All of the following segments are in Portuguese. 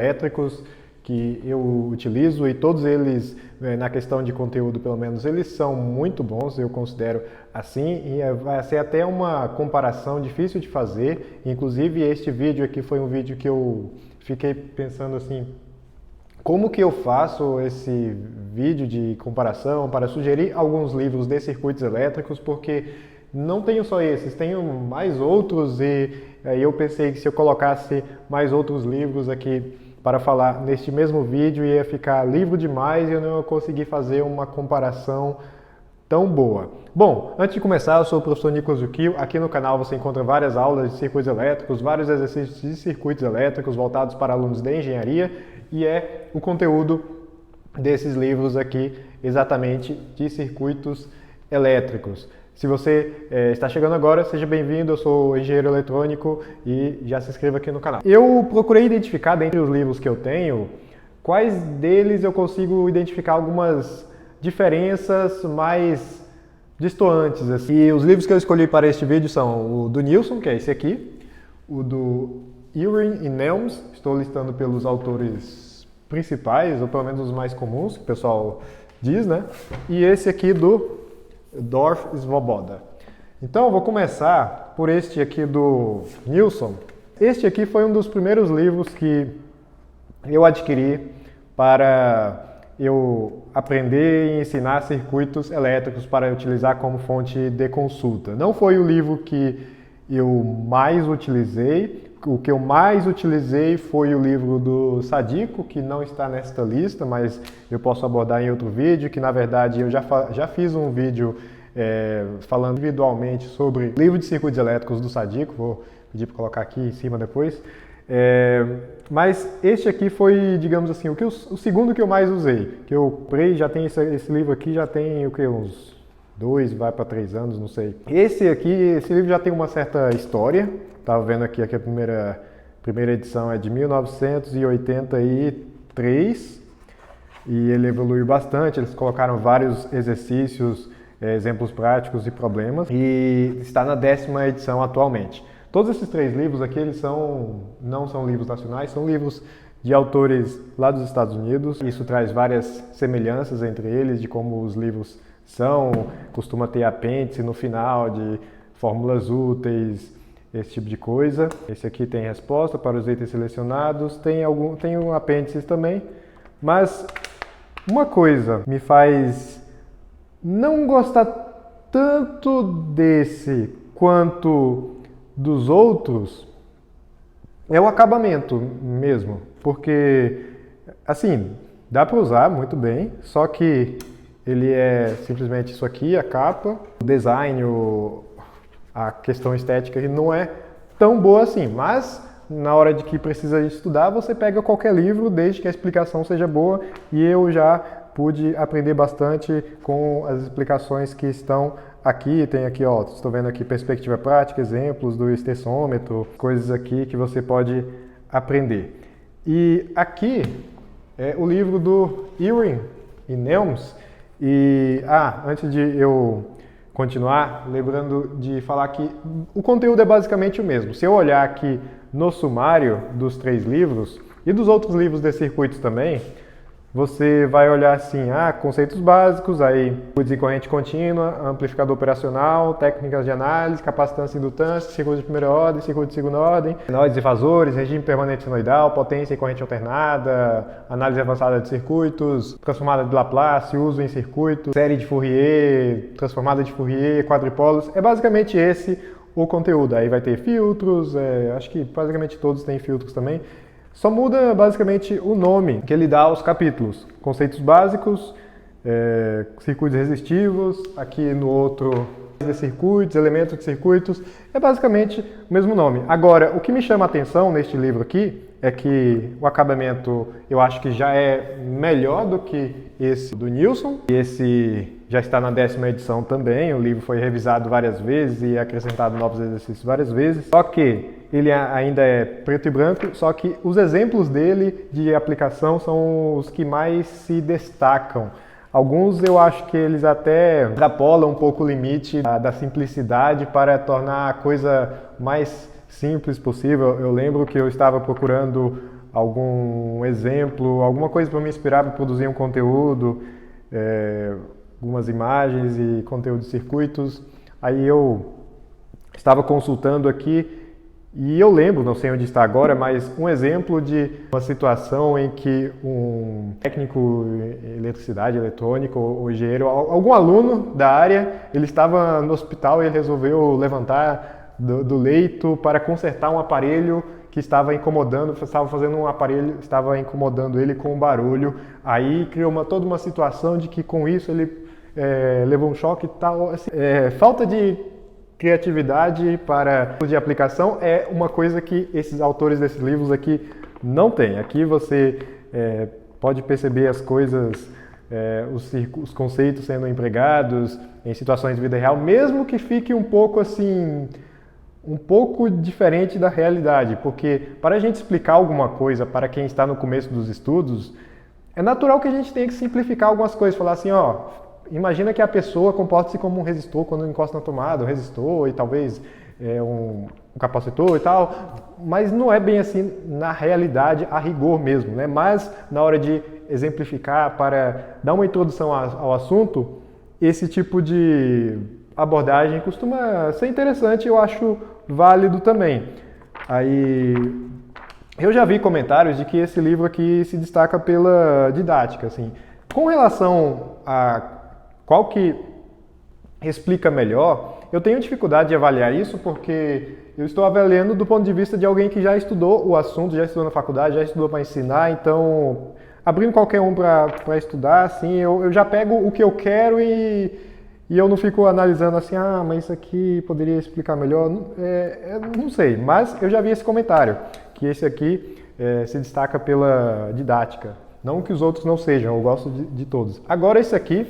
elétricos que eu utilizo e todos eles, na questão de conteúdo pelo menos, eles são muito bons, eu considero assim, e vai ser até uma comparação difícil de fazer. Inclusive este vídeo aqui foi um vídeo que eu fiquei pensando assim, como que eu faço esse vídeo de comparação para sugerir alguns livros de circuitos elétricos, porque não tenho só esses, tenho mais outros e aí eu pensei que se eu colocasse mais outros livros aqui para falar neste mesmo vídeo ia ficar livro demais e eu não ia conseguir fazer uma comparação tão boa. Bom, antes de começar, eu sou o professor Nicolas Yukio. Aqui no canal você encontra várias aulas de circuitos elétricos, vários exercícios de circuitos elétricos voltados para alunos de engenharia e é o conteúdo desses livros aqui exatamente de circuitos elétricos. Se você está chegando agora, seja bem-vindo, eu sou engenheiro eletrônico e já se inscreva aqui no canal. Eu procurei identificar, dentre os livros que eu tenho, quais deles eu consigo identificar algumas diferenças mais distantes. Assim. E os livros que eu escolhi para este vídeo são o do Nilson, que é esse aqui, o do Ewing e Nelms, estou listando pelos autores principais, ou pelo menos os mais comuns, que o pessoal diz, né? E esse aqui do Dorf Svoboda. Então eu vou começar por este aqui do Nilson. Este aqui foi um dos primeiros livros que eu adquiri para eu aprender e ensinar circuitos elétricos para utilizar como fonte de consulta. Não foi o livro que eu mais utilizei. O que eu mais utilizei foi o livro do Sadiko, que não está nesta lista, mas eu posso abordar em outro vídeo, que na verdade eu já fiz um vídeo falando individualmente sobre o livro de circuitos elétricos do Sadiko, vou pedir para colocar aqui em cima depois. Mas este aqui foi, digamos assim, o segundo que eu mais usei, que eu comprei, já tem esse livro aqui, já tem o que, uns 2, vai para 3 anos, não sei. Esse livro já tem uma certa história. Estava vendo aqui que a primeira edição é de 1983 e ele evoluiu bastante, eles colocaram vários exercícios, exemplos práticos e problemas e está na 10ª edição atualmente. Todos esses 3 livros aqui eles não são livros nacionais, são livros de autores lá dos Estados Unidos. Isso traz várias semelhanças entre eles, de como os livros são, costuma ter apêndice no final de fórmulas úteis, esse tipo de coisa. Esse aqui tem resposta para os itens selecionados, tem um apêndice também, mas uma coisa me faz não gostar tanto desse quanto dos outros é o acabamento mesmo, porque assim, dá para usar muito bem, só que ele é simplesmente isso aqui, a capa, o design, a questão estética não é tão boa assim, mas na hora de que precisa estudar, você pega qualquer livro, desde que a explicação seja boa, e eu já pude aprender bastante com as explicações que estão aqui. Tem aqui, ó, estou vendo aqui perspectiva prática, exemplos do extensômetro, coisas aqui que você pode aprender. E aqui é o livro do Ewing e Nelms. E, antes de eu continuar, lembrando de falar que o conteúdo é basicamente o mesmo. Se eu olhar aqui no sumário dos 3 livros e dos outros livros de circuitos também, você vai olhar assim, conceitos básicos, aí circuitos de corrente contínua, amplificador operacional, técnicas de análise, capacitância e indutância, circuito de primeira ordem, circuito de segunda ordem, senoides e fasores, regime permanente senoidal, potência e corrente alternada, análise avançada de circuitos, transformada de Laplace, uso em circuitos, série de Fourier, transformada de Fourier, quadripolos. É basicamente esse o conteúdo. Aí vai ter filtros, acho que basicamente todos têm filtros também. Só muda basicamente o nome que ele dá aos capítulos. Conceitos básicos, circuitos resistivos, aqui no outro de circuitos, elementos de circuitos, é basicamente o mesmo nome. Agora, o que me chama a atenção neste livro aqui é que o acabamento eu acho que já é melhor do que esse do Nilson. Esse já está na 10ª edição também, o livro foi revisado várias vezes e acrescentado novos exercícios várias vezes. Só que ele ainda é preto e branco, só que os exemplos dele de aplicação são os que mais se destacam. Alguns eu acho que eles até extrapolam um pouco o limite da simplicidade para tornar a coisa mais simples possível. Eu lembro que eu estava procurando algum exemplo, alguma coisa para me inspirar para produzir um conteúdo, algumas imagens e conteúdo de circuitos. Aí eu estava consultando aqui e eu lembro, não sei onde está agora, mas um exemplo de uma situação em que um técnico em eletricidade, eletrônico ou engenheiro, algum aluno da área, ele estava no hospital e ele resolveu levantar do leito para consertar um aparelho que estava incomodando, estava incomodando ele com um barulho. Aí criou toda uma situação de que com isso ele levou um choque e tal. Assim, falta de criatividade para de aplicação é uma coisa que esses autores desses livros aqui não têm. Aqui você pode perceber as coisas, os conceitos sendo empregados em situações de vida real, mesmo que fique um pouco assim, um pouco diferente da realidade, porque para a gente explicar alguma coisa para quem está no começo dos estudos, é natural que a gente tenha que simplificar algumas coisas, falar assim, imagina que a pessoa comporta-se como um resistor quando encosta na tomada, um resistor e talvez um capacitor e tal, mas não é bem assim na realidade, a rigor mesmo, né? Mas na hora de exemplificar, para dar uma introdução ao assunto, esse tipo de abordagem costuma ser interessante e eu acho válido também. Aí eu já vi comentários de que esse livro aqui se destaca pela didática, assim. Com relação a qual que explica melhor, eu tenho dificuldade de avaliar isso porque eu estou avaliando do ponto de vista de alguém que já estudou o assunto, já estudou na faculdade, já estudou para ensinar, então abrindo qualquer um para estudar, assim, eu já pego o que eu quero e eu não fico analisando assim, mas isso aqui poderia explicar melhor, não sei, mas eu já vi esse comentário, que esse aqui se destaca pela didática, não que os outros não sejam, eu gosto de todos. Agora esse aqui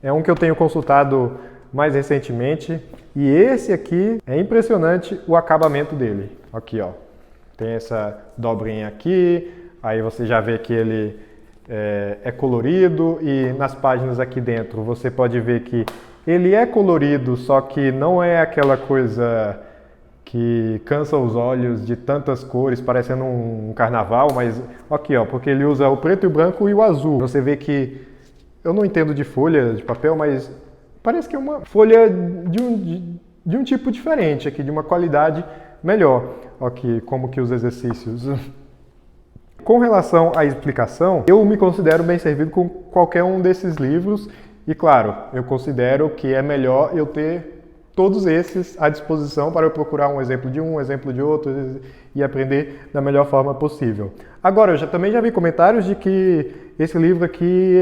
é um que eu tenho consultado mais recentemente e esse aqui é impressionante o acabamento dele. Aqui, ó, tem essa dobrinha aqui, aí você já vê que ele é colorido e nas páginas aqui dentro você pode ver que ele é colorido, só que não é aquela coisa que cansa os olhos de tantas cores, parecendo um carnaval, mas aqui, ó, porque ele usa o preto e o branco e o azul. Você vê que eu não entendo de folha de papel, mas parece que é uma folha de um tipo diferente aqui, de uma qualidade melhor. Aqui, como que os exercícios. Com relação à explicação, eu me considero bem servido com qualquer um desses livros e, claro, eu considero que é melhor eu ter todos esses à disposição para eu procurar um exemplo de um exemplo de outro e aprender da melhor forma possível. Agora, eu também já vi comentários de que esse livro aqui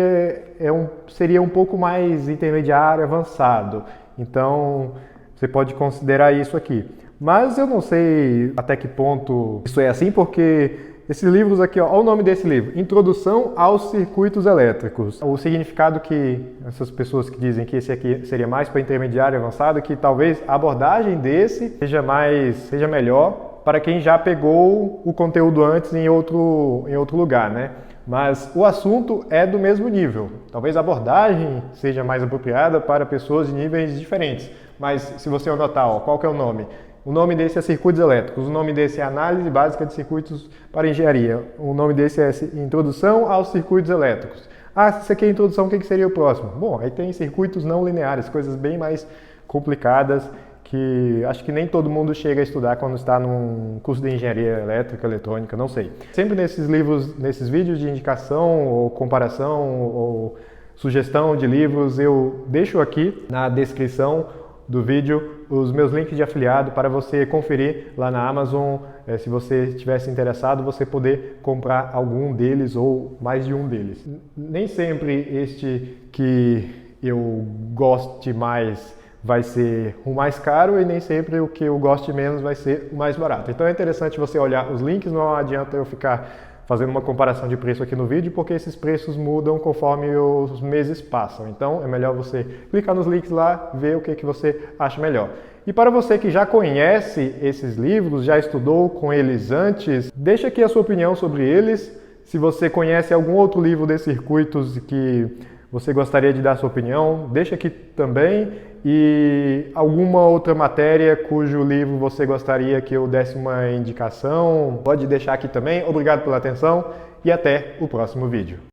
seria um pouco mais intermediário, avançado. Então, você pode considerar isso aqui. Mas eu não sei até que ponto isso é assim, porque esses livros aqui, olha o nome desse livro, Introdução aos Circuitos Elétricos. O significado que essas pessoas que dizem que esse aqui seria mais para intermediário e avançado, que talvez a abordagem desse seja melhor para quem já pegou o conteúdo antes em outro lugar, né? Mas o assunto é do mesmo nível. Talvez a abordagem seja mais apropriada para pessoas de níveis diferentes. Mas se você anotar, qual que é o nome? O nome desse é Circuitos Elétricos, o nome desse é Análise Básica de Circuitos para Engenharia, o nome desse é Introdução aos Circuitos Elétricos. Se isso aqui é a introdução, o que seria o próximo? Bom, aí tem circuitos não lineares, coisas bem mais complicadas que acho que nem todo mundo chega a estudar quando está num curso de engenharia elétrica, eletrônica, não sei. Sempre nesses livros, nesses vídeos de indicação ou comparação ou sugestão de livros, eu deixo aqui na descrição do vídeo os meus links de afiliado para você conferir lá na Amazon. Se você estivesse interessado, você poder comprar algum deles ou mais de um deles. Nem sempre este que eu goste mais vai ser o mais caro e nem sempre o que eu goste menos vai ser o mais barato. Então é interessante você olhar os links, não adianta eu ficar fazendo uma comparação de preço aqui no vídeo, porque esses preços mudam conforme os meses passam. Então é melhor você clicar nos links lá, ver o que você acha melhor. E para você que já conhece esses livros, já estudou com eles antes, deixa aqui a sua opinião sobre eles. Se você conhece algum outro livro de circuitos que você gostaria de dar sua opinião, deixa aqui também. E alguma outra matéria cujo livro você gostaria que eu desse uma indicação, pode deixar aqui também. Obrigado pela atenção e até o próximo vídeo.